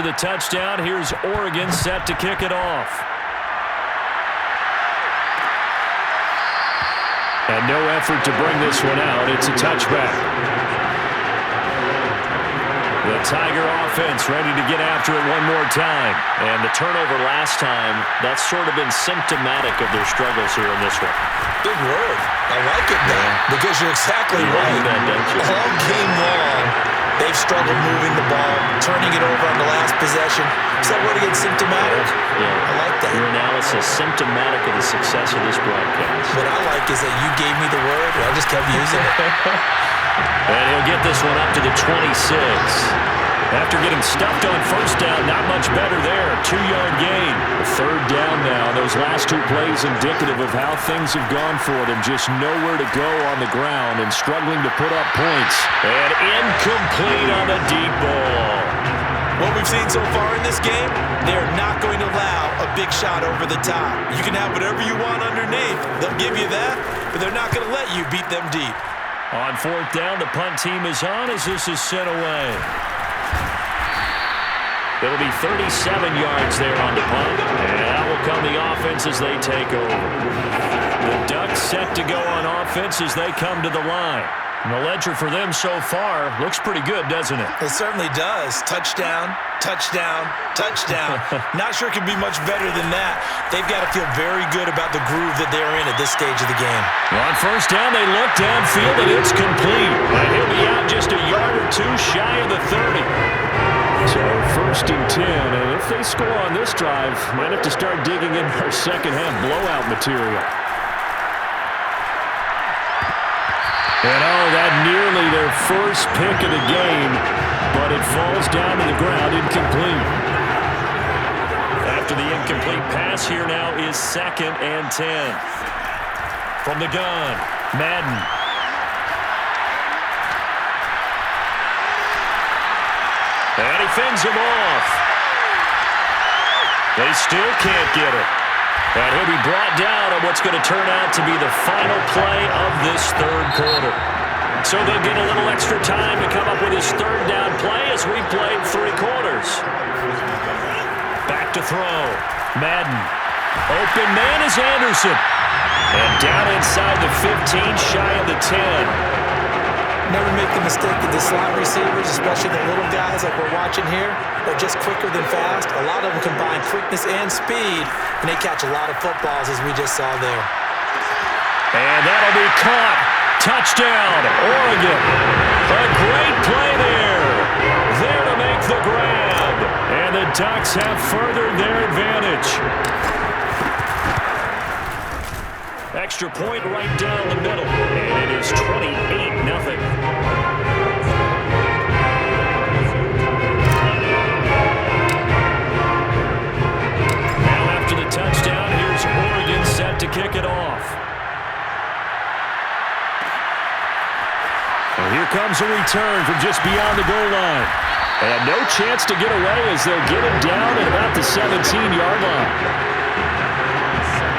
after the touchdown, here's Oregon set to kick it off. And no effort to bring this one out. It's a touchback. The Tiger offense ready to get after it one more time. And the turnover last time, that's sort of been symptomatic of their struggles here in this one. Big word. I like it now because you're exactly right. All game long, they've struggled moving the ball, turning it over on the last possession. Is that word again, symptomatic? Yeah. I like that. Your analysis, symptomatic of the success of this broadcast. What I like is that you gave me the word, and I just kept using it. And he'll get this one up to the 26. After getting stuffed on first down, not much better there. 2-yard gain. A third down now. Those last two plays indicative of how things have gone for them. Just nowhere to go on the ground and struggling to put up points. And incomplete on the deep ball. What we've seen so far in this game, they're not going to allow a big shot over the top. You can have whatever you want underneath. They'll give you that, but they're not going to let you beat them deep. On fourth down, the punt team is on as this is sent away. It'll be 37 yards there on the punt. And out will come the offense as they take over. The Ducks set to go on offense as they come to the line. And the ledger for them so far looks pretty good, doesn't it? It certainly does. Touchdown, touchdown, touchdown. Not sure it could be much better than that. They've got to feel very good about the groove that they're in at this stage of the game. On first down, they look downfield, and it's complete. And he'll be out just a yard or two shy of the 30. So first and 10, and if they score on this drive, might have to start digging in our second half blowout material. And that nearly their first pick of the game, but it falls down to the ground incomplete. After the incomplete pass, here now is second and 10. From the gun, Madden. And he fends him off. They still can't get it. And he'll be brought down on what's going to turn out to be the final play of this third quarter. So they'll get a little extra time to come up with his third down play as we played 3 quarters. Back to throw. Madden. Open man is Anderson. And down inside the 15, shy of the 10. Never make the mistake that the slot receivers, especially the little guys like we're watching here, are just quicker than fast. A lot of them combine quickness and speed, and they catch a lot of footballs, as we just saw there. And that'll be caught. Touchdown, Oregon. A great play there. There to make the grab. And the Ducks have furthered their advantage. Extra point right down the middle. And it is 28-0. Now after the touchdown, here's Oregon set to kick it off. And here comes a return from just beyond the goal line. And no chance to get away as they'll get him down at about the 17-yard line.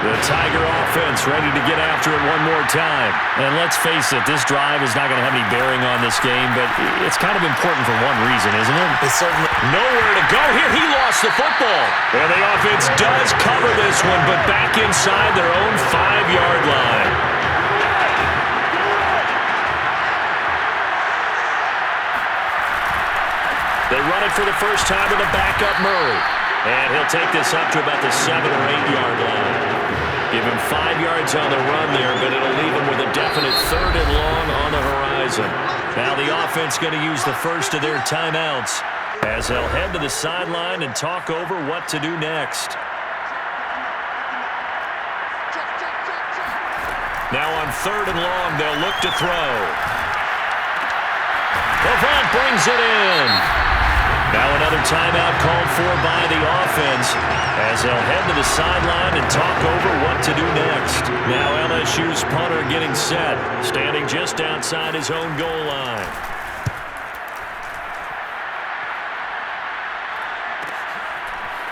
The Tiger offense ready to get after it one more time. And let's face it, this drive is not going to have any bearing on this game, but it's kind of important for one reason, isn't it? It's certainly nowhere to go here. He lost the football. And the offense does cover this one, but back inside their own 5-yard line. They run it for the first time with a backup Murray. And he'll take this up to about the 7 or 8-yard line. Give him 5 yards on the run there, but it'll leave him with a definite 3rd and long on the horizon. Now the offense going to use the first of their timeouts as they'll head to the sideline and talk over what to do next. Now on 3rd and long, they'll look to throw. Levant brings it in. Now another timeout called for by the offense as they'll head to the sideline and talk over what to do next. Now LSU's punter getting set, standing just outside his own goal line.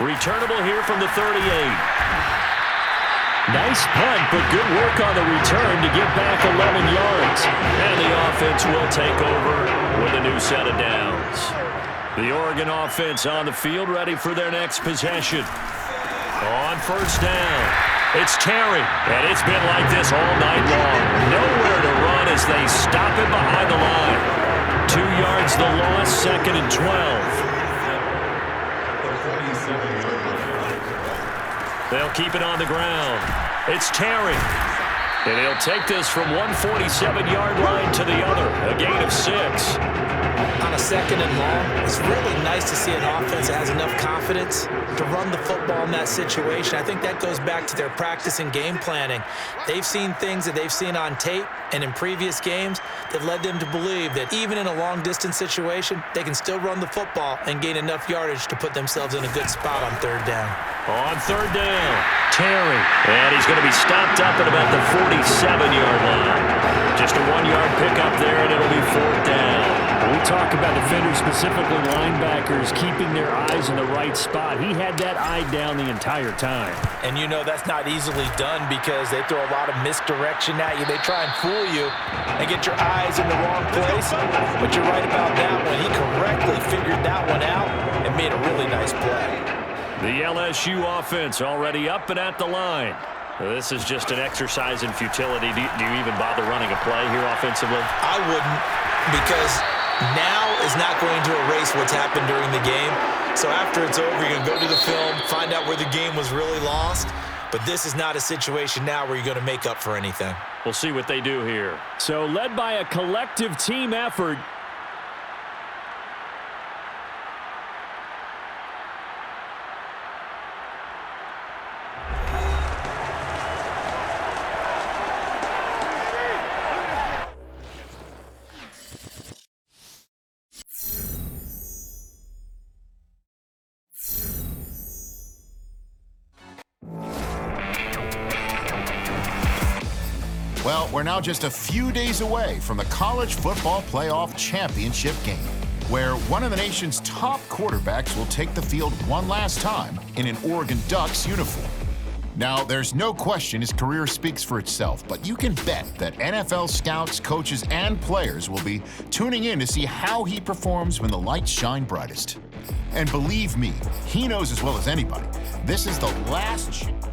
Returnable here from the 38. Nice punt, but good work on the return to get back 11 yards. And the offense will take over with a new set of downs. The Oregon offense on the field, ready for their next possession. On first down, it's Terry, and it's been like this all night long. Nowhere to run as they stop it behind the line. 2 yards the loss, 2nd and 12. They'll keep it on the ground. It's Terry. And he'll take this from one 47-yard line to the other, a gain of 6. On a 2nd and long, it's really nice to see an offense that has enough confidence to run the football in that situation. I think that goes back to their practice and game planning. They've seen things that they've seen on tape and in previous games that led them to believe that even in a long-distance situation, they can still run the football and gain enough yardage to put themselves in a good spot on 3rd down. On 3rd down, Terry. And he's going to be stopped up at about the 47-yard line. Just a 1-yard pickup there, and it'll be 4th down. When we talk about defenders, specifically linebackers, keeping their eyes in the right spot, he had that eye down the entire time. And you know that's not easily done because they throw a lot of misdirection at you. They try and fool you and get your eyes in the wrong place. But you're right about that one. He correctly figured that one out and made a really nice play. The LSU offense already up and at the line. This is just an exercise in futility. Do you even bother running a play here offensively? I wouldn't, because now is not going to erase what's happened during the game. So after it's over, you're going to go to the film, find out where the game was really lost. But this is not a situation now where you're going to make up for anything. We'll see what they do here. So led by a collective team effort, Well, we're now just a few days away from the College Football Playoff Championship game, where one of the nation's top quarterbacks will take the field one last time in an Oregon Ducks uniform. Now, there's no question his career speaks for itself, but you can bet that NFL scouts, coaches, and players will be tuning in to see how he performs when the lights shine brightest. And believe me, he knows as well as anybody, this is the last chance.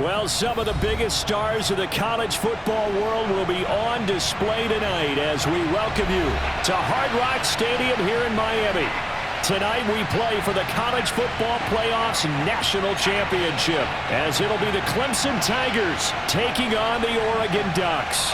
well, some of the biggest stars of the college football world will be on display tonight as we welcome you to Hard Rock Stadium here in Miami. Tonight we play for the College Football Playoffs National Championship, as it'll be the Clemson Tigers taking on the Oregon Ducks.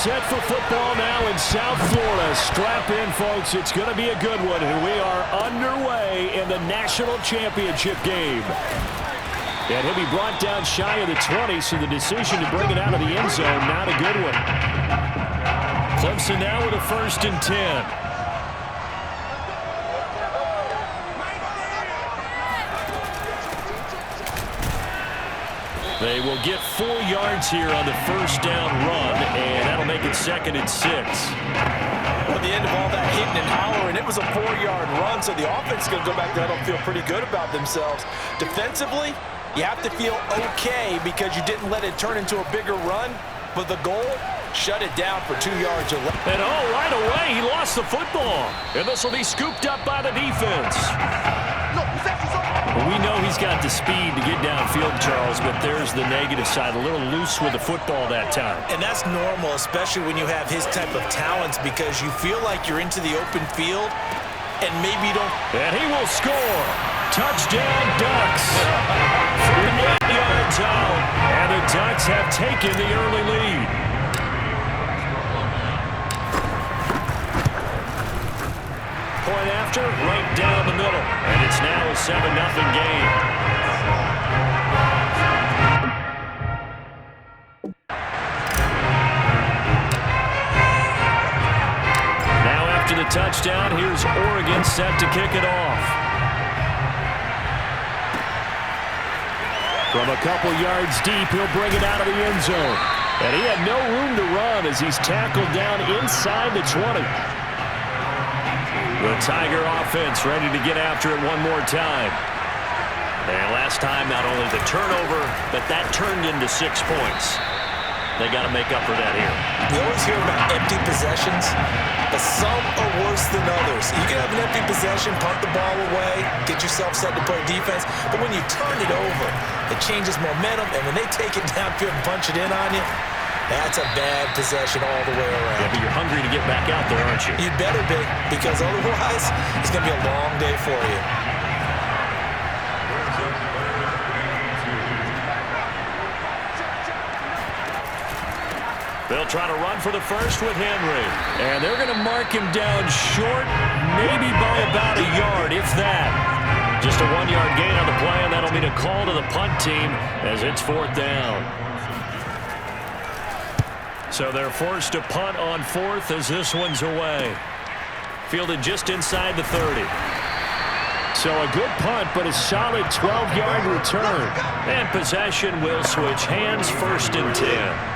Set for football now in South Florida. Strap in, folks. It's going to be a good one. And we are underway in the national championship game. And he'll be brought down shy of the 20, so the decision to bring it out of the end zone, not a good one. Clemson now with a 1st and 10. They will get 4 yards here on the 1st down run, and that'll make it 2nd and 6. Well, at the end of all that hitting and hollering, it was a 4-yard run, so the offense is going to go back there and feel pretty good about themselves. Defensively, you have to feel okay because you didn't let it turn into a bigger run, but the goal, shut it down for 2 yards or less. And right away, he lost the football, and this will be scooped up by the defense. Well, we know he's got the speed to get downfield, Charles, but there's the negative side. A little loose with the football that time. And that's normal, especially when you have his type of talents, because you feel like you're into the open field and maybe you don't. And he will score. Touchdown, Ducks. 38 yards out, and the Ducks have taken the early lead. Point after Rochester right down the middle. And it's now a 7-0 game. Now after the touchdown, here's Oregon set to kick it off. From a couple yards deep, he'll bring it out of the end zone. And he had no room to run as he's tackled down inside the 20. The Tiger offense ready to get after it one more time. And last time, not only the turnover, but that turned into 6 points. They got to make up for that here. We always hear about empty possessions, but some are worse than others. You can have an empty possession, punt the ball away, get yourself set to play defense, but when you turn it over, it changes momentum, and when they take it downfield and punch it in on you, that's a bad possession all the way around. Yeah, but you're hungry to get back out there, aren't you? You'd better be, because otherwise, it's going to be a long day for you. They'll try to run for the first with Henry. And they're going to mark him down short, maybe by about a yard, if that. Just a 1-yard gain on the play, and that'll mean a call to the punt team as it's 4th down. So they're forced to punt on 4th as this one's away. Fielded just inside the 30. So a good punt, but a solid 12-yard return. And possession will switch hands, 1st and 10.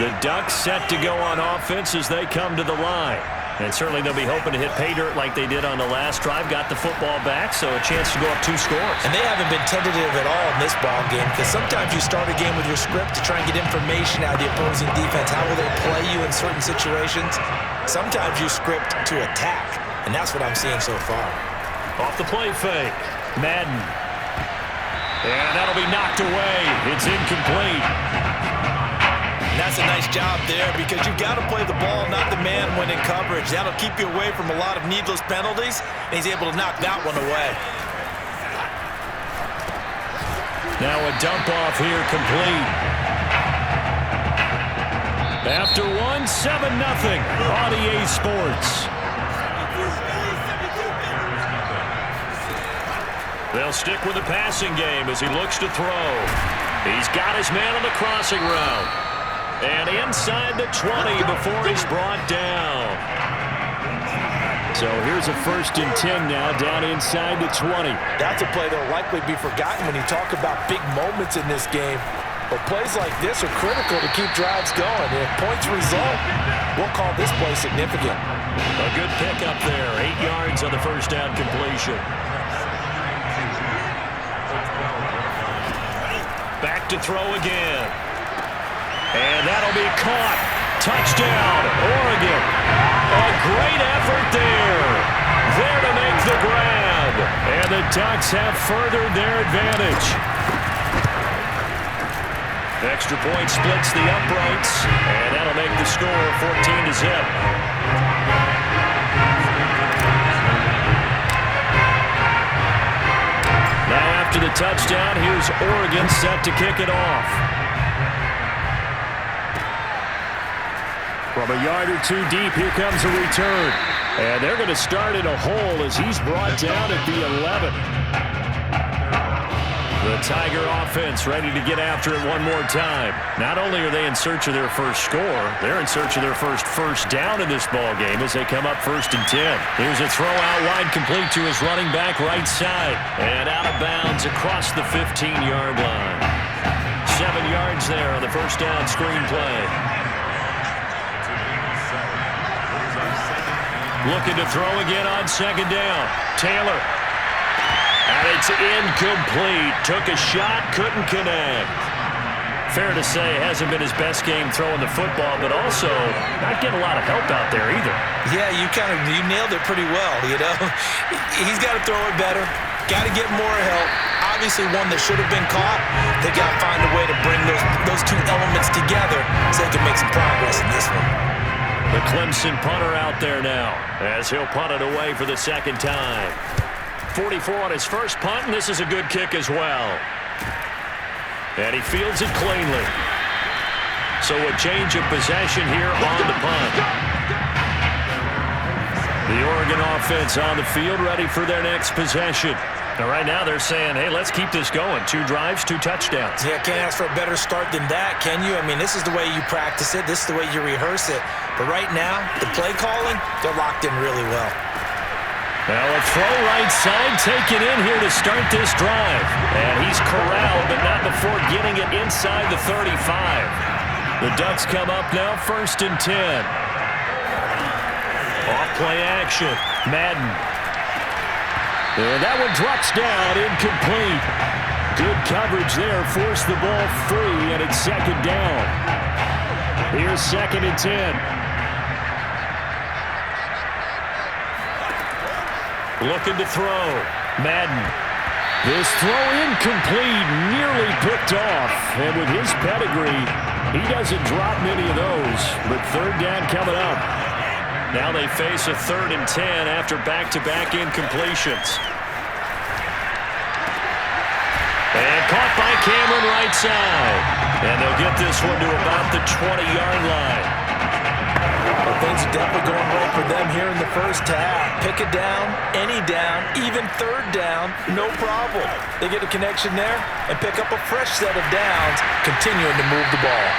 The Ducks set to go on offense as they come to the line. And certainly they'll be hoping to hit pay dirt like they did on the last drive. Got the football back, so a chance to go up 2 scores. And they haven't been tentative at all in this ball game, because sometimes you start a game with your script to try and get information out of the opposing defense. How will they play you in certain situations? Sometimes you script to attack, and that's what I'm seeing so far. Off the play fake. Madden. And that'll be knocked away. It's incomplete. And that's a nice job there, because you've got to play the ball, not the man when in coverage. That'll keep you away from a lot of needless penalties, and he's able to knock that one away. Now a dump off here complete. After 1, 7-0 on EA Sports. They'll stick with the passing game as he looks to throw. He's got his man on the crossing route. And inside the 20 before he's brought down. So here's a 1st and 10 now, down inside the 20. That's a play that'll likely be forgotten when you talk about big moments in this game. But plays like this are critical to keep drives going. And if points result, we'll call this play significant. A good pickup there. 8 yards on the 1st down completion. Back to throw again. And that'll be caught. Touchdown, Oregon. A great effort there. There to make the grab. And the Ducks have furthered their advantage. Extra point splits the uprights. And that'll make the score 14-0. Now after the touchdown, here's Oregon set to kick it off. From a yard or 2 deep, here comes a return. And they're going to start in a hole as he's brought down at the 11. The Tiger offense ready to get after it one more time. Not only are they in search of their first score, they're in search of their first down in this ball game as they come up 1st and 10. Here's a throw out wide complete to his running back right side. And out of bounds across the 15-yard line. 7 yards there on the 1st down screen play. Looking to throw again on 2nd down. Taylor. And it's incomplete. Took a shot, couldn't connect. Fair to say, hasn't been his best game throwing the football, but also not getting a lot of help out there either. Yeah, you nailed it pretty well, you know. He's got to throw it better. Got to get more help. Obviously one that should have been caught. They got to find a way to bring those 2 elements together so they can make some progress in this one. The Clemson punter out there now as he'll punt it away for the 2nd time. 44 on his first punt, and this is a good kick as well. And he fields it cleanly. So a change of possession here on the punt. The Oregon offense on the field, ready for their next possession. And right now they're saying, hey, let's keep this going. 2 drives, 2 touchdowns. Yeah, can't ask for a better start than that, can you? I mean, this is the way you practice it. This is the way you rehearse it. But right now, the play calling, they're locked in really well. Now a throw right side taken in here to start this drive. And he's corralled, but not before getting it inside the 35. The Ducks come up now, 1st and 10. Off play action, Madden. And that one drops down, incomplete. Good coverage there, forced the ball free, and it's 2nd down. Here's 2nd and 10. Looking to throw, Madden. This throw incomplete, nearly picked off. And with his pedigree, he doesn't drop many of those. But 3rd down coming up. Now they face a 3rd and 10 after back-to-back incompletions. And caught by Cameron right side. And they'll get this one to about the 20-yard line. Well, things are definitely going right for them here in the first half. Pick it down, any down, even 3rd down, no problem. They get a connection there and pick up a fresh set of downs, continuing to move the ball.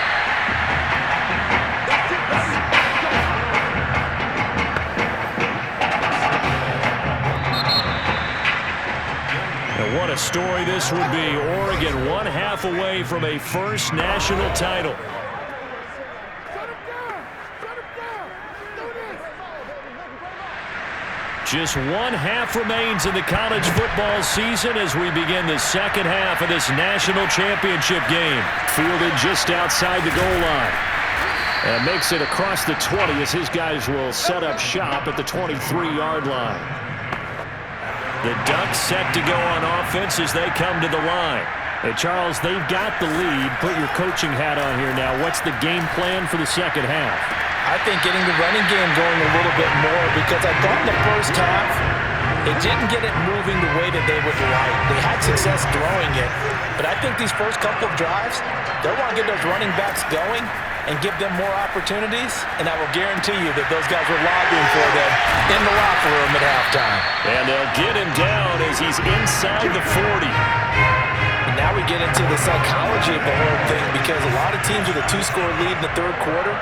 And what a story this would be. Oregon 1 half away from a first national title. Just 1 half remains in the college football season as we begin the 2nd half of this national championship game. Fielded just outside the goal line. And makes it across the 20 as his guys will set up shop at the 23-yard line. The Ducks set to go on offense as they come to the line. Hey, Charles, they've got the lead. Put your coaching hat on here now. What's the game plan for the 2nd half? I think getting the running game going a little bit more, because I thought in the first half they didn't get it moving the way that they would like. They had success throwing it, but I think these first couple of drives, they want to get those running backs going and give them more opportunities, and I will guarantee you that those guys were lobbying for them in the locker room at halftime. And they'll get him down as he's inside the 40. And now we get into the psychology of the whole thing, because a lot of teams with a 2-score lead in the 3rd quarter,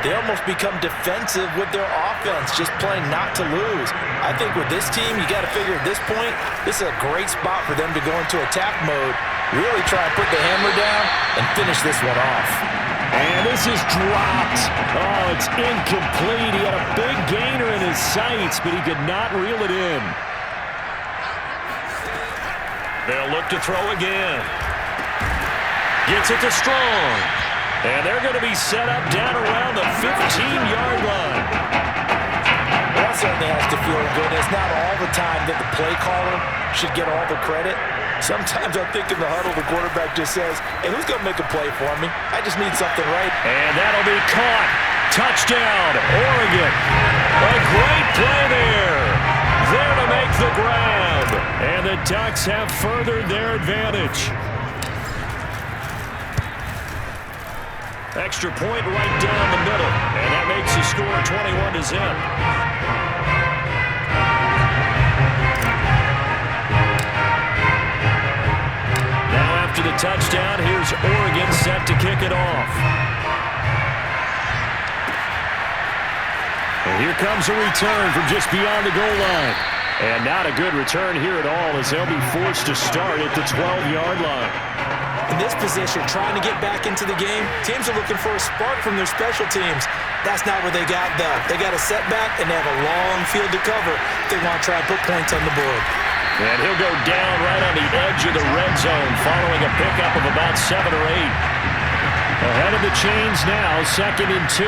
they almost become defensive with their offense, just playing not to lose. I think with this team, you got to figure at this point, this is a great spot for them to go into attack mode, really try and put the hammer down and finish this one off. And this is dropped. Oh, it's incomplete. He had a big gainer in his sights, but he could not reel it in. They'll look to throw again. Gets it to Strong. And they're going to be set up down around the 15-yard line. That certainly has to feel good. It's not all the time that the play caller should get all the credit. Sometimes I think in the huddle, the quarterback just says, hey, who's going to make a play for me? I just need something right. And that'll be caught. Touchdown, Oregon. A great play there. There to make the grab. And the Ducks have furthered their advantage. Extra point right down the middle. And that makes the score 21-0. Now after the touchdown, here's Oregon set to kick it off. And here comes a return from just beyond the goal line. And not a good return here at all, as they'll be forced to start at the 12-yard line. In this position, trying to get back into the game, teams are looking for a spark from their special teams. That's not what they got, though. They got a setback, and they have a long field to cover if they want to try and put points on the board. And he'll go down right on the edge of the red zone following a pickup of about 7 or 8. Ahead of the chains now, 2nd and 2.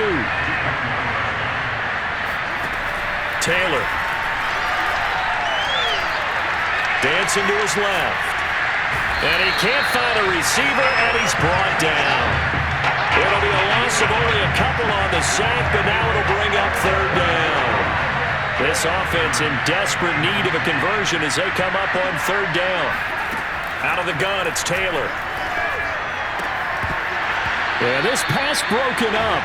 Taylor. Dancing to his left. And he can't find a receiver, and he's brought down. It'll be a loss of only a couple on the sack, but now it'll bring up 3rd down. This offense in desperate need of a conversion as they come up on 3rd down. Out of the gun, it's Taylor. And this pass broken up.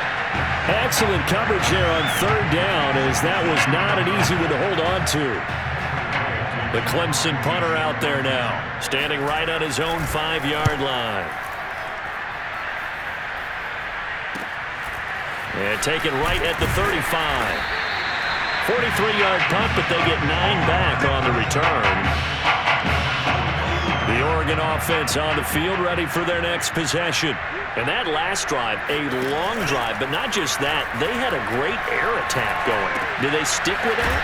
Excellent coverage there on 3rd down as that was not an easy one to hold on to. The Clemson punter out there now, standing right on his own 5-yard line. And taken right at the 35. 43-yard punt, but they get 9 back on the return. The Oregon offense on the field, ready for their next possession. And that last drive, a long drive, but not just that. They had a great air attack going. Did they stick with that?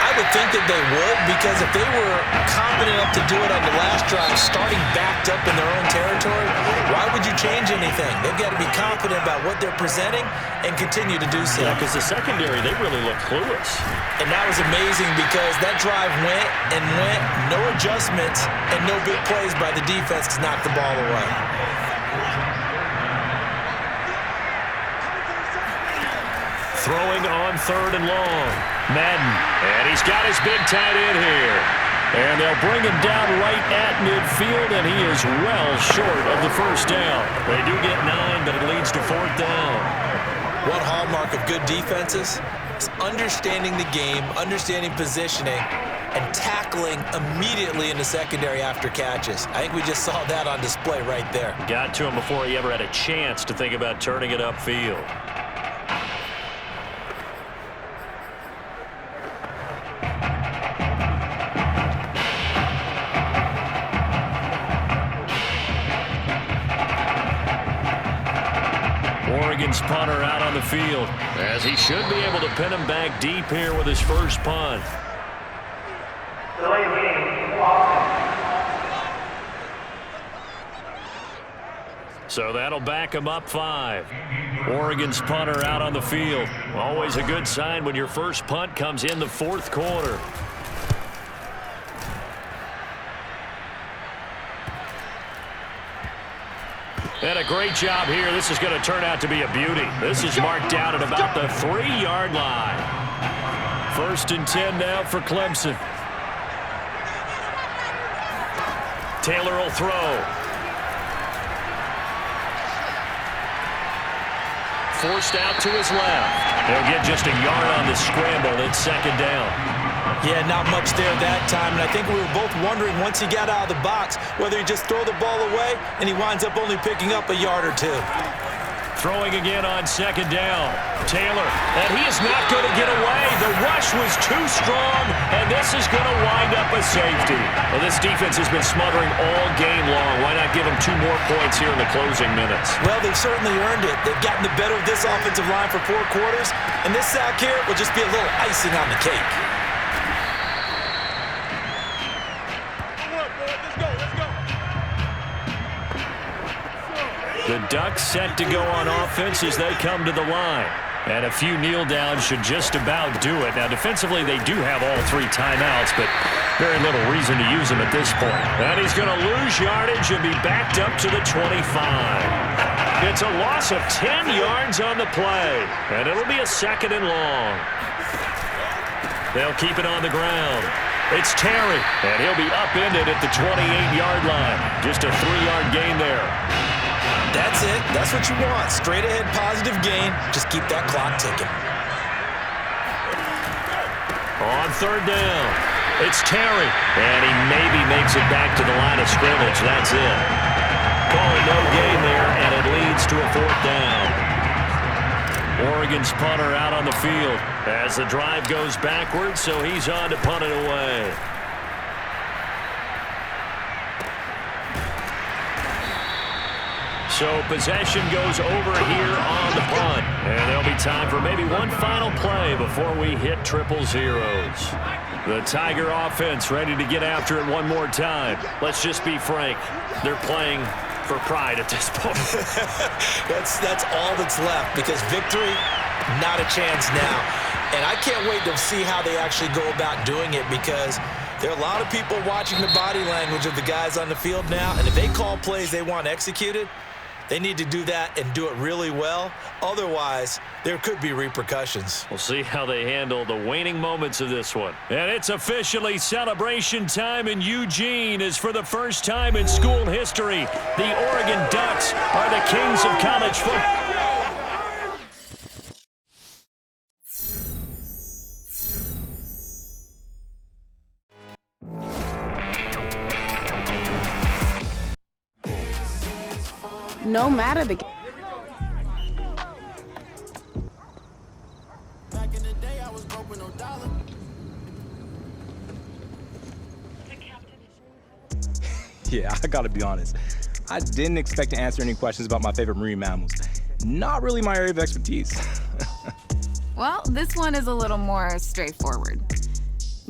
I would think that they would, because if they were confident enough to do it on the last drive, starting backed up in their own territory, why would you change anything? They've got to be confident about what they're presenting and continue to do so. Yeah, because the secondary, they really looked clueless. And that was amazing because that drive went and went, no adjustments, and no big plays by the defense to knock the ball away. Throwing on 3rd and long. Madden. And he's got his big tight end here. And they'll bring him down right at midfield, and he is well short of the first down. They do get 9, but it leads to 4th down. One hallmark of good defenses is understanding the game, understanding positioning, and tackling immediately in the secondary after catches. I think we just saw that on display right there. Got to him before he ever had a chance to think about turning it upfield. Oregon's punter out on the field, as he should be able to pin him back deep here with his first punt. So that'll back him up 5. Oregon's punter out on the field. Always a good sign when your first punt comes in the 4th quarter. And a great job here. This is going to turn out to be a beauty. This is marked out at about the 3-yard line. 1st and 10 now for Clemson. Taylor will throw. Forced out to his left. He'll get just a yard on the scramble. It's 2nd down. Yeah, not much there that time, and I think we were both wondering once he got out of the box whether he'd just throw the ball away, and he winds up only picking up a yard or 2. Throwing again on 2nd down. Taylor, and he is not going to get away. The rush was too strong, and this is going to wind up a safety. Well, this defense has been smothering all game long. Why not give them 2 more points here in the closing minutes? Well, they've certainly earned it. They've gotten the better of this offensive line for 4 quarters, and this sack here will just be a little icing on the cake. The Ducks set to go on offense as they come to the line. And a few kneel downs should just about do it. Now, defensively, they do have all 3 timeouts, but very little reason to use them at this point. And he's going to lose yardage and be backed up to the 25. It's a loss of 10 yards on the play. And it'll be a 2nd and long. They'll keep it on the ground. It's Terry, and he'll be upended at the 28-yard line. Just a 3-yard gain there. That's it. That's what you want. Straight ahead positive gain. Just keep that clock ticking. On 3rd down, it's Terry. And he maybe makes it back to the line of scrimmage. That's it. Calling no gain there, and it leads to a 4th down. Oregon's punter out on the field as the drive goes backwards, so he's on to punt it away. So possession goes over here on the punt. And there'll be time for maybe one final play before we hit 000. The Tiger offense ready to get after it one more time. Let's just be frank. They're playing for pride at this point. That's all that's left, because victory, not a chance now. And I can't wait to see how they actually go about doing it, because there are a lot of people watching the body language of the guys on the field now, and if they call plays they want executed, they need to do that and do it really well. Otherwise, there could be repercussions. We'll see how they handle the waning moments of this one. And it's officially celebration time in Eugene, as for the first time in school history, the Oregon Ducks are the kings of college football. no matter the Back in the day, I was broke with no dollar. Yeah, I gotta be honest. I didn't expect to answer any questions about my favorite marine mammals. Not really my area of expertise. Well, this one is a little more straightforward.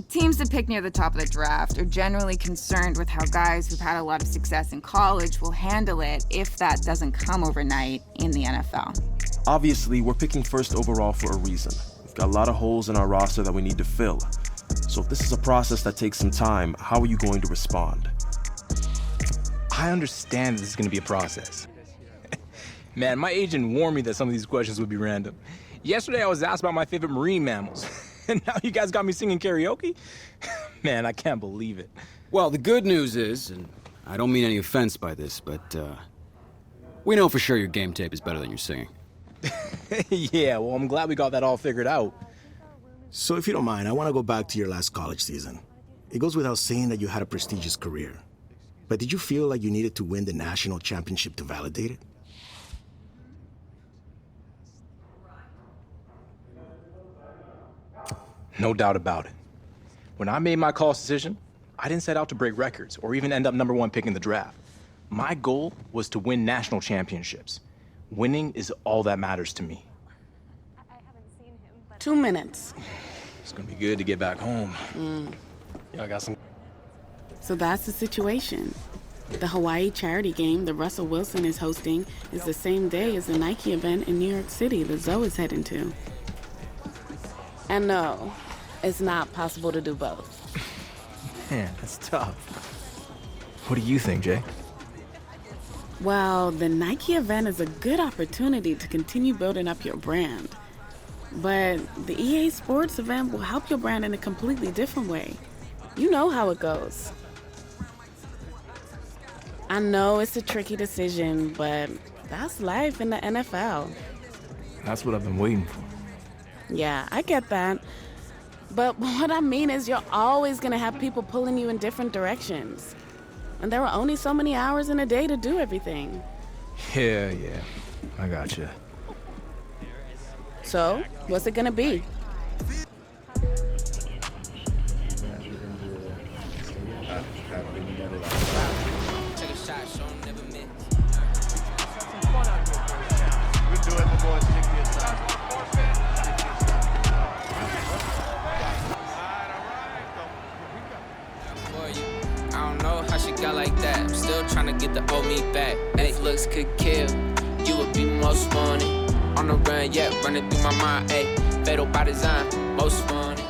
Teams that pick near the top of the draft are generally concerned with how guys who've had a lot of success in college will handle it if that doesn't come overnight in the NFL. Obviously, we're picking first overall for a reason. We've got a lot of holes in our roster that we need to fill. So if this is a process that takes some time, how are you going to respond? I understand this is gonna be a process. Man, my agent warned me that some of these questions would be random. Yesterday I was asked about my favorite marine mammals, and now you guys got me singing karaoke? Man, I can't believe it. Well, the good news is, and I don't mean any offense by this, but we know for sure your game tape is better than your singing. Yeah, well, I'm glad we got that all figured out. So if you don't mind, I want to go back to your last college season. It goes without saying that you had a prestigious career. But did you feel like you needed to win the national championship to validate it? No doubt about it. When I made my college decision, I didn't set out to break records or even end up #1 pick in the draft. My goal was to win national championships. Winning is all that matters to me. 2 minutes. It's gonna be good to get back home. Y'all got some... So that's the situation. The Hawaii charity game that Russell Wilson is hosting is the same day as the Nike event in New York City that Zoe is heading to. And no, it's not possible to do both. Man, that's tough. What do you think, Jay? Well, the Nike event is a good opportunity to continue building up your brand. But the EA Sports event will help your brand in a completely different way. You know how it goes. I know it's a tricky decision, but that's life in the NFL. That's what I've been waiting for. Yeah, I get that. But what I mean is you're always gonna have people pulling you in different directions. And there are only so many hours in a day to do everything. Yeah, I gotcha. So, what's it gonna be? I don't know how she got like that. I'm still trying to get the old me back. Hey, looks could kill. You would be most wanted. On the run, yeah, running through my mind. Hey, fatal by design, most wanted.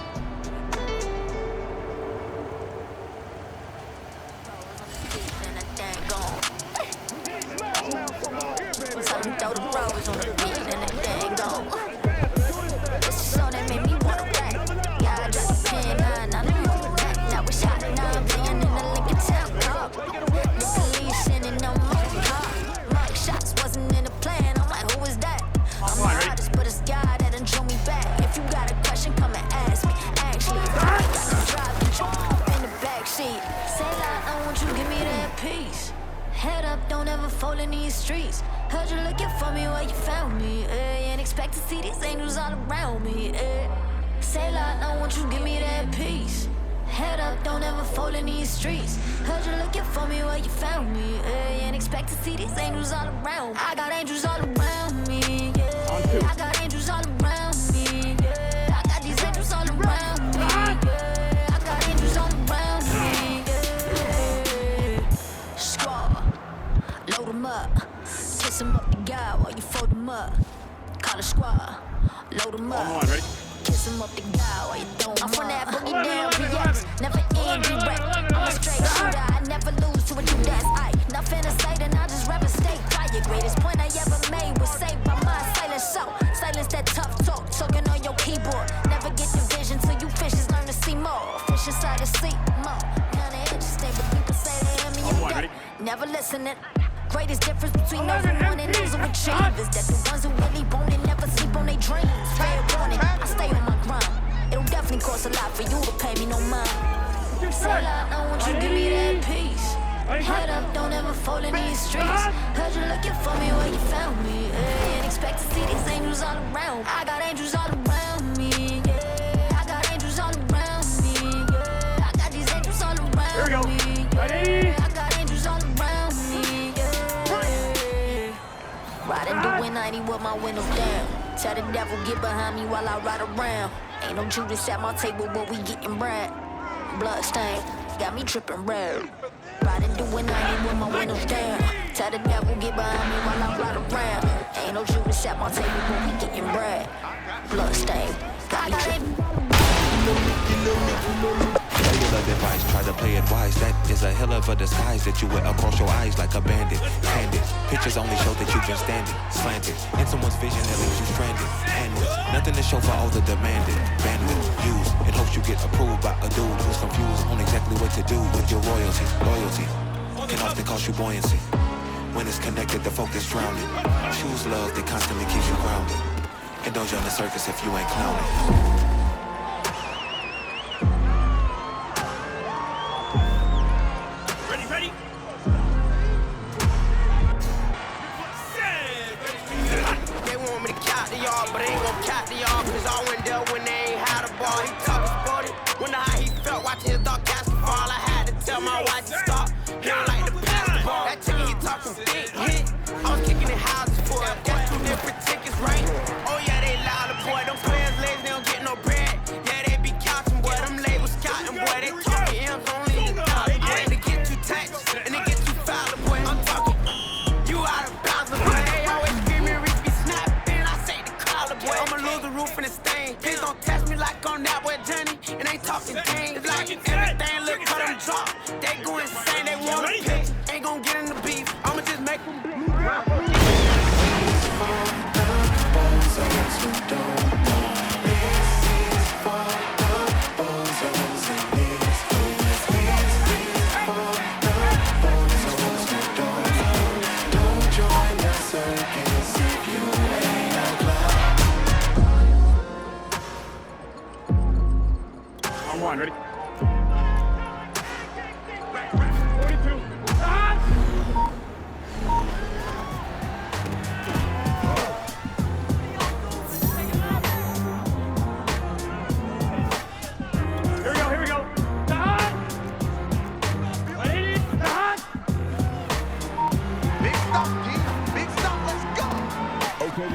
Head up, don't ever fall in these streets. Heard you looking for me where you found me, and expect to see these angels all around me. Say lot, I want you to give me that peace. Head up, don't ever fall in these streets. Heard you looking for me where you found me, and expect to see these angels all around me. I got angels all around me, yeah. I got angels all around me, yeah. I got these angels all around me, yeah. I got angels all around me, yeah. Squad, load 'em up, kiss 'em up to God while you fold 'em up. Call a squad, load 'em up. Kiss 'em up to God while you throw 'em up. I'm from that boogie down PX, never end direct. I'm a straight shooter, I never lose to a dude that's aight. Nothing to say, then I just rather stay quiet. Greatest point I ever made was saved by my silence. So, silence that tough talk, talking on your keyboard. Never get the vision till you fishes learn to see more. Fish inside the sea, more. Kinda interesting, but people say they hear me again. Never listening. Greatest difference between those who want and those who achieve is that the ones who really want it never sleep on their dreams. Fair warning, I stay on my grind. It'll definitely cost a lot for you to pay me no mind. Say a lot, I want you to give me that peace. Head up, don't ever fall in these streets. Heard you looking for me where you found me. Ain't expect to see these angels all around. I got angels all around me. Yeah, I got angels all around me. Yeah, I got these angels all around me. Yeah, I got angels all around me. Yeah. Riding doing 90 with my windows down. Tell the devil get behind me while I ride around. Ain't no Judas at my table, but we getting bread. Blood stain, got me tripping red. Riding doing 90 with my windows down. Tell the devil get behind me while I ride around. Ain't no Judas at my table, but we getting bread. Blood stain, got me tripping. Device, try to play it wise. That is a hell of a disguise that you wear across your eyes like a bandit. Candid, pictures only show that you've been standing slanted in someone's vision that leaves you stranded. And with nothing to show for all the demanded bandwidth used in hopes you get approved by a dude who's confused on exactly what to do with your royalty. Loyalty can often cost you buoyancy. When it's connected, the focus drowning. Choose love that constantly keeps you grounded. Indulge on the circus if you ain't clowning. But ain't gon' count to y'all, cause I went there when they ain't had a ball. He talking sporty, wonder how he felt watching his dog basketball. I had to tell my wife to stop, he don't like to pass the ball. That chicken, he talking big hit, I was kicking in houses for it. Got 2 different tickets, right? Oh yeah, they loud, boy, them players lazy, they don't get no bread. Yeah, they be couching, boy, them labels scouting, boy, they talking M's only in the top. Boy, they get too tight, and they get too foul, boy, I'm talking, you out of bounds, boy, they always screaming, Rick be snapping. I'ma lose the roof and the stain. Please don't test me like I'm that boy Johnny. And ain't talking game. It's like everything look cut them drop. They go insane, they want a pitch. Ain't gon' get in the beef. I'ma just make them bleed. Ready? Here we go. Big stop, let's go. Okay.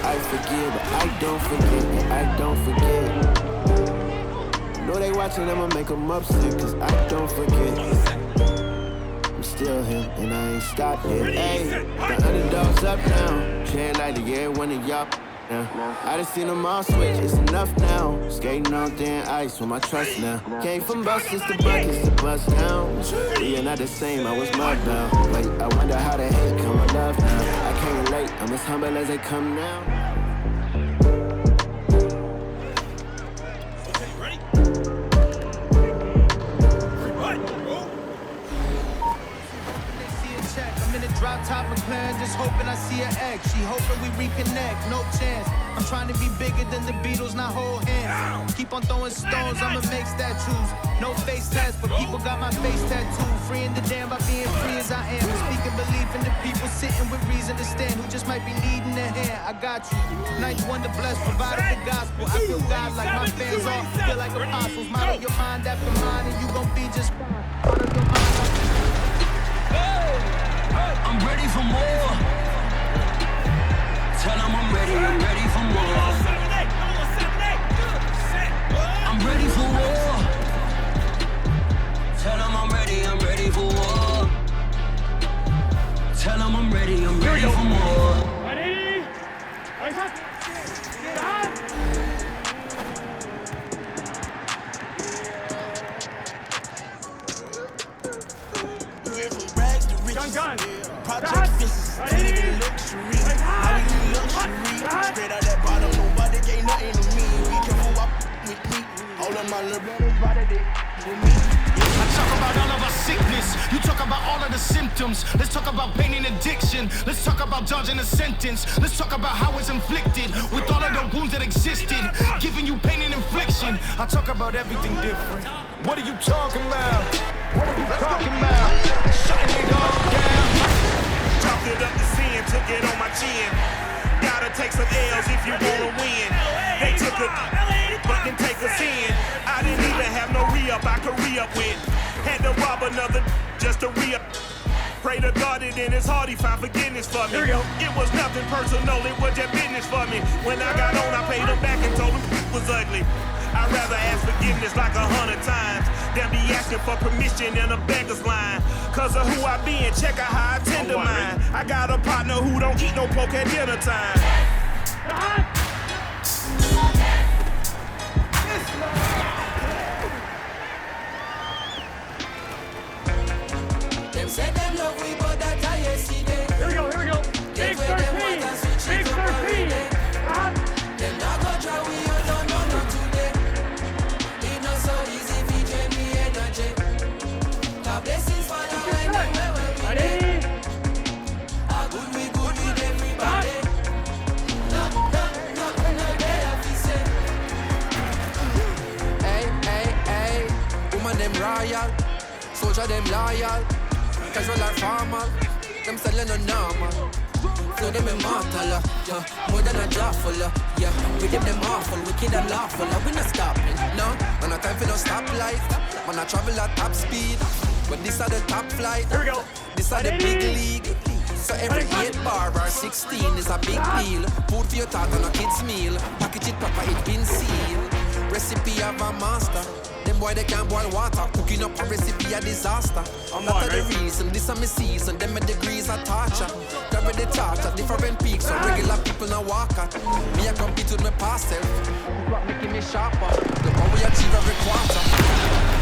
I forgive, but I don't forget, I don't forget. Know they watching, I'ma make them upset, cause I don't forget. I'm still him, and I ain't stopped yet. Hey, the underdog's up now. Tread like the year one of y'all. I done seen them all switch, it's enough now. Skating on thin ice with my trust now. Came from buses to buckets to bust down. We are not the same, I was mudbound. Wait, I wonder how the hate come with love now. I can't relate, I'm as humble as they come now. Drop top McLaren, just hoping I see her ex. She hoping we reconnect, no chance. I'm trying to be bigger than the Beatles, not hold hands. Keep on throwing stones, I'ma make statues. No face test, but people got my face tattooed. Freeing the damn by being free as I am. Speaking belief in the people sitting with reason to stand, who just might be needing a hand. I got you. Ninth one to bless, provided the gospel. I feel God like my fans all feel like apostles. Model your mind after mine, and you gon' be just fine. I'm ready for more. Tell them I'm ready for more. I'm ready for war. Tell them I'm ready for war. Tell them I'm ready for more. Gun. Project Fist, in luxury. I really luxury. Straight out that bottom, nobody ain't nothing to me. Be careful with me. All of my little brothers body they with me. I talk about all of our sickness, You talk about all of the symptoms. Let's talk about pain and addiction. Let's talk about dodging a sentence. Let's talk about how it's inflicted with all of the wounds that existed, giving you pain and infliction. I talk about everything different. What are you talking about? What are you talking about? Shutting it all down. Chalked it up to sin, took it on my chin. Gotta take some L's if you wanna win. They took a but can take us in. I didn't even have no re-up I could re-up with. Had to rob another just to re-up. Pray to God it in his heart he found forgiveness for me. It was nothing personal, it was just business for me. When I got on, I paid him back and told him it was ugly. I'd rather ask forgiveness like 100 times than be asking for permission in a beggar's line. Cause of who I be and check out how I tend to mine. I got a partner who don't eat no poke at dinner time. Them say them love we, but that I yesterday. Here we go. Big 13. Big 13. Them not go try we, no today. It not so easy if you drain me energy. God blessings for the way we day. Ah, good with everybody. No, they have to say. Hey, woman them royal, soldier them loyal. Casual like farmer, them selling no normal. Flow them immortal, yeah. More than a jawful, yeah. We give them awful, wicked and lawful, we not stopping, no. Man, no time for no stoplight. Man, I travel at top speed, but this are the top flight. Here we go. This are the big league. So every 8 bar or 16 is a big deal. Food for your thought on a kid's meal. Package it proper, it been sealed. Recipe of a master. Them boy they can't boil water. Cooking up a recipe a disaster. That's the reason, this is my season. Them my degrees are torture. Carry the torture, different peaks. So regular people now walk at. Me I compete with my past self. What making me sharper? The more we achieve every quarter.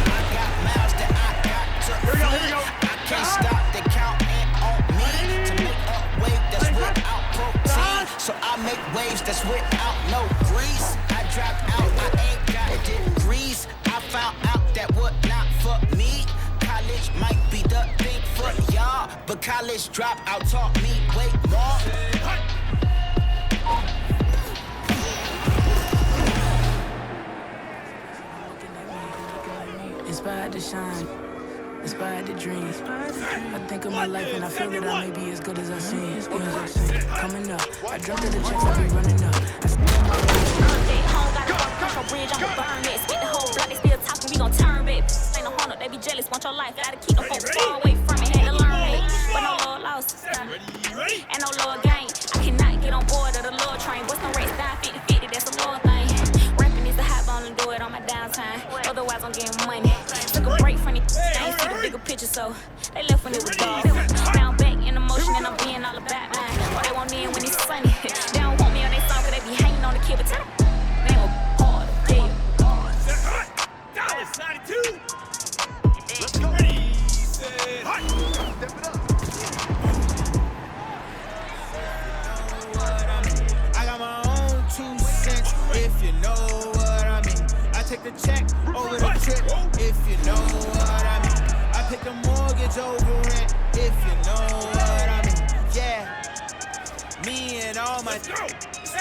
I got miles that I got to Here we go. I can't stop the counting on me to make a wave that's without protein. So I make waves that's without no grease. I dropped out, I ain't got degrees. I found out that would not for me. College might be the thing for y'all, but college dropout taught me way more. Inspired to shine, inspired to dream. I think of my life and I feel that I may be as good as I seem. Coming up, I dreamt of the checks I be running up. I still my bridge, I'ma burn it. Spit the whole block, they still talking, we gon' turn it. Ain't no hunter, they be jealous, want your life. Gotta keep them folks far away from it, had to learn it. But no Lord lost, and no Lord gain. I cannot get on board of the Lord train. What's no race down 50-50, that's a Lord thing. Rapping is the hot ball and do it on my downtime. Otherwise, I'm getting money. Took a break from it, I ain't see the bigger picture, so they left when it was dark. Now I'm back in emotion and I'm being all about mine. Why they want me in when it's sunny? They don't want me on their song, cause they be hanging on the kid, but tell they gon' hard, yeah. Dallas 92. Let's go. I got my own 2 cents, if you know what I mean. I take the check over the trip, if you know what I mean. I pick the mortgage over rent, if you know what I mean. Yeah, me and all my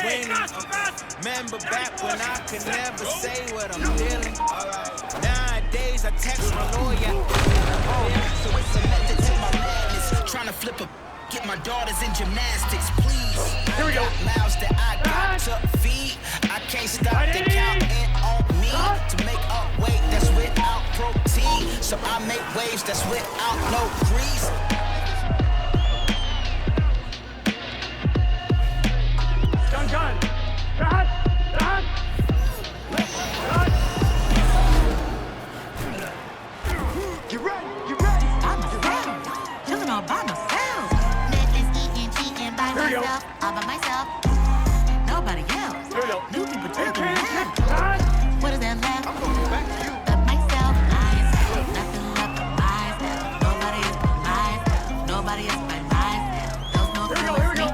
winning. Remember back when I could never say what I'm feeling. Nowadays I text my lawyer. So it's a method to my madness. Trying to flip a, get my daughters in gymnastics, please. Here we go. Mouths that I got to feed. I can't stop the counting on me to make a weight that's without protein. So I make waves that's without no grease. Done. You ready? Chilling all by myself. Netflix eating, cheating by myself. All by myself. Nobody else. New people taking that. What is that left? I'm going back to you. But myself, myself. Nothing left but myself. Nobody else but myself. Nobody else but myself. There's no fear with me.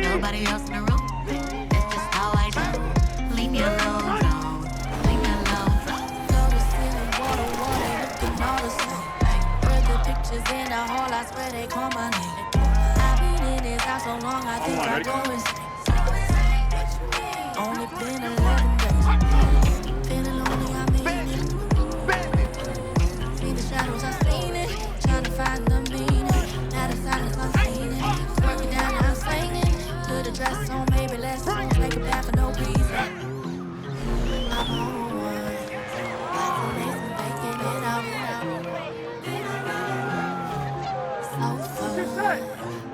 Nobody else in the room. It's long, I think I'll go insane. Only been 11 days. Feeling lonely, I mean it. See the shadows, I seen it. Trying to find the meaning. Now the silence, I'm seeing it. Working down, I'm slinging. Put a dress on, maybe less songs. Make it bad for no reason. I'm on one. Got some lace and bacon and out. So fun.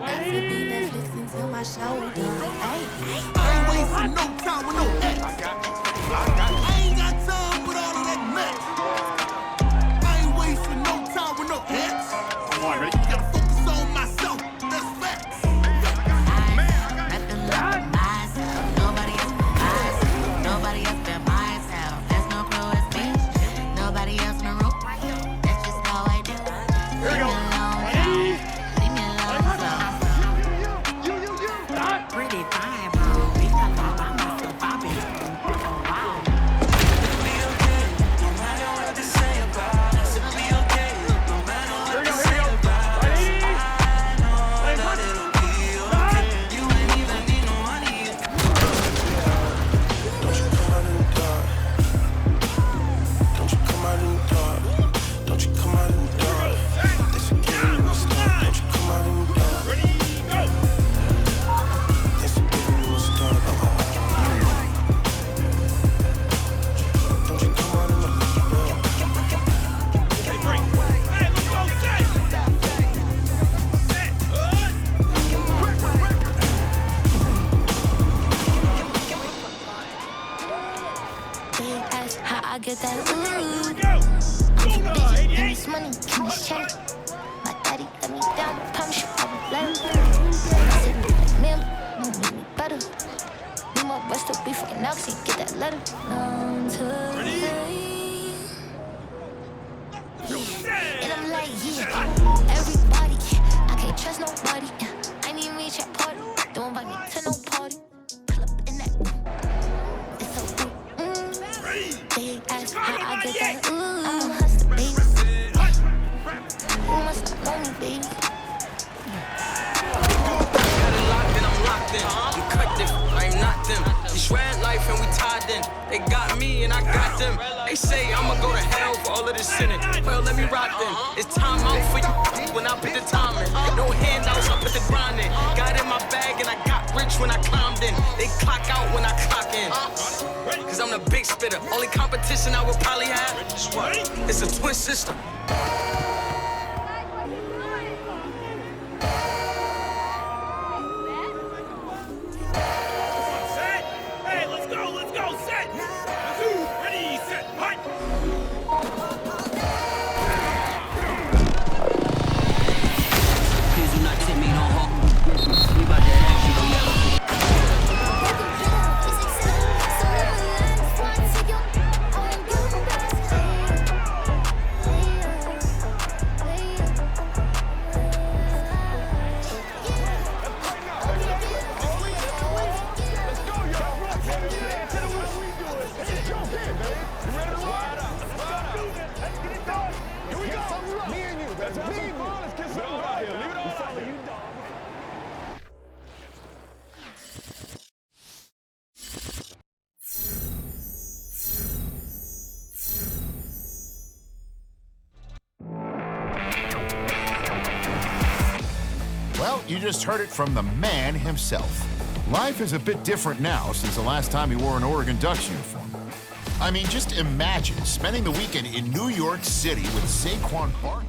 Got to be Netflix until my show done. Hey, I ain't wasting no time with no X. I ain't got time with all of that mess. I ain't wasting no time with no X. Gotta focus on myself. That's facts. Nobody else but myself. Nobody else but myself. There's no clue, it's me. Nobody else in the room. That's just how I do. Leave me alone, leave me alone, pretty fine, bro. Be my love, by myself, I'll be. No matter what they say about us, it'll be okay. No matter what they say about us, I know that it'll be okay. You ain't even need no money. Don't you come out in the dark. Don't you come out in the dark. They should give you a start. Don't you come out in the dark. They should give you a start. Don't you come out in the dark. They ask how I get that ooh. I'm too busy, give me this money, give me this check. My daddy let me down, promise you I will let him. Sitting like me, no make me better. Need more rest to be fucking out, 'cause he get that letter. Long to and I'm like, yeah, everybody, I can't trust nobody. I ain't even reach that party, don't invite me to no party. Pull up in that, it's so good. They ask how I get that, ooh. I'm a hustler, baby. You must not know me, baby. Got it locked in, I'm locked in. You cut them, I am not them. We shred life and we tied in. They got me and I got them. They say I'ma go to hell for all of this sinning. Well, let me rock them. It's time out for you when I put the time in. No handouts, I put the grind in. Got in my bag and I got rich when I climbed in. They clock out when I clock in. Cause I'm the big spitter. Only competition I would probably have is what? It's a twin system. Hey, let's go, set! Ready, set, fight! Please do not tip me, don't hold. We bout that action, go yellow. Well, you just heard it from the man himself. Life is a bit different now since the last time he wore an Oregon Ducks uniform. I mean, just imagine spending the weekend in New York City with Saquon Barkley.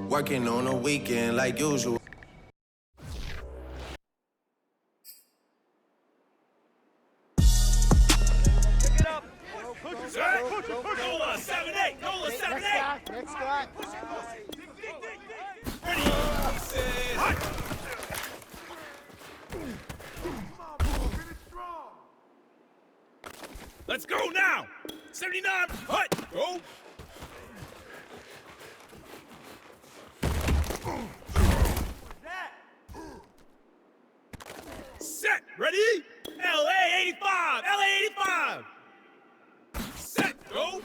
Working on a weekend like usual. 79, hut, go. Set, ready? LA 85, LA 85. Set, go.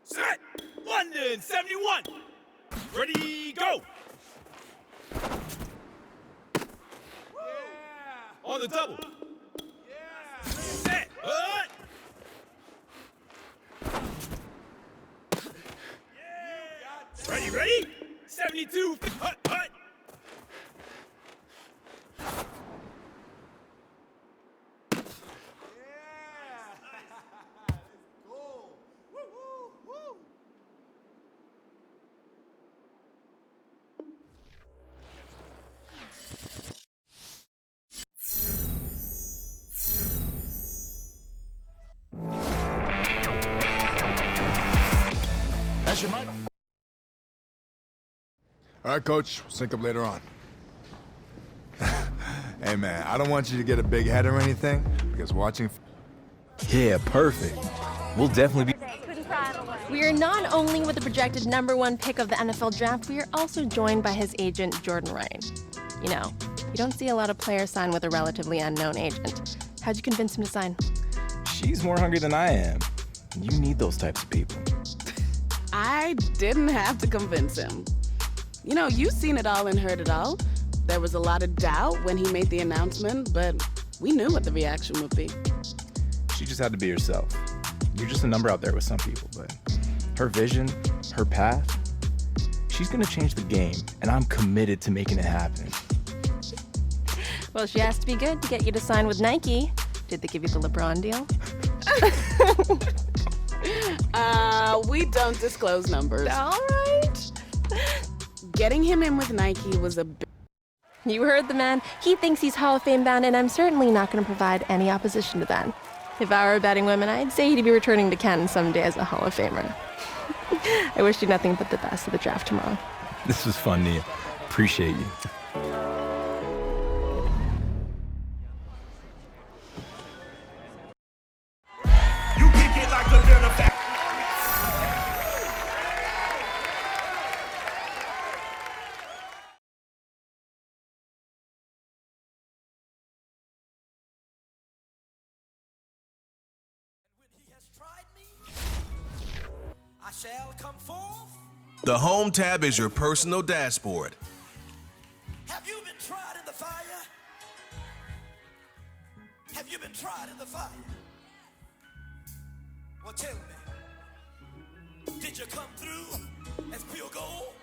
Set, London 71. Ready, go. On the double. Set, hut. Ready, ready? 72, hut, hut. That's your mic. All right, Coach. We'll sync up later on. Hey, man, I don't want you to get a big head or anything, because watching... Yeah, perfect. We'll definitely be... We are not only with the projected #1 pick of the NFL draft, we are also joined by his agent, Jordan Ryan. You know, you don't see a lot of players sign with a relatively unknown agent. How'd you convince him to sign? She's more hungry than I am. You need those types of people. I didn't have to convince him. You know, you've seen it all and heard it all. There was a lot of doubt when he made the announcement, but we knew what the reaction would be. She just had to be herself. You're just a number out there with some people, but her vision, her path, she's gonna change the game, and I'm committed to making it happen. Well, she has to be good to get you to sign with Nike. Did they give you the LeBron deal? We don't disclose numbers. All right. Getting him in with Nike was a big... You heard the man. He thinks he's Hall of Fame bound, and I'm certainly not going to provide any opposition to that. If I were a betting woman, I'd say he'd be returning to Canton someday as a Hall of Famer. I wish you nothing but the best of the draft tomorrow. This was fun, Nia. Appreciate you. You kick it like a benefactor. I shall come forth. The Home tab is your personal dashboard. Have you been tried in the fire? Have you been tried in the fire? Well, tell me, did you come through as pure gold?